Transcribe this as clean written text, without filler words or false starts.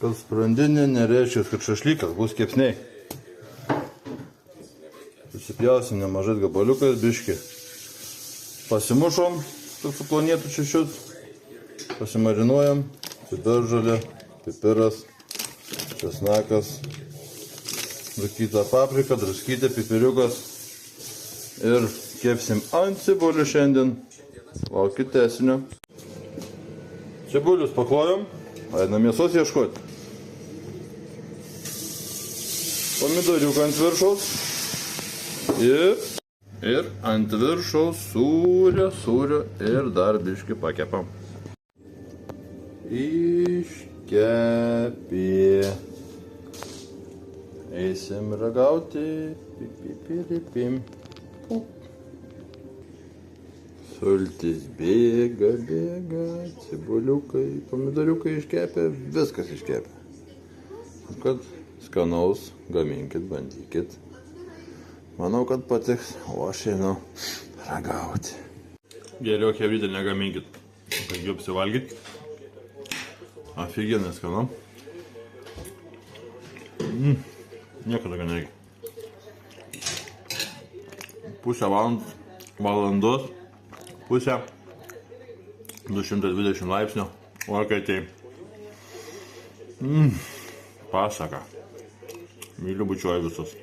Kad sprandinė nereiškia, kad šašlykas bus kepsniai. Susipjausim nemažai gabaliukais, biški. Pasimušom, kad suplonėtų čiučiut. Pasimarinuojam. Pipiržolė, pipiras, česnakas, drukyta paprika, druskytė, pipiriukas. Ir kepsim ant cibulių šiandien. Laukit tęsinio. Cibulius paklojom. Einam mėsos ieškoti. Pomidoriuką ant viršaus. Ir ant viršaus sūrio ir dar biškį pakepam. Iškepė. Eisim ragauti. Pipipiripim. Sultis bėga, cibuliukai, pomidoriukai iškepė, viskas iškepė. Kad skanaus, gaminkit, bandykit. Manau, kad patiks, o aš einu ragauti. Geriau chebrytę negaminkit, kad jau apsivalgyt. Aфиgenai skanu. Nieko tokio nereikia. Pusę valandos. Pusę 220 laipsnių orkaitėj. Pasaka. Myliu, bučiuoju visus.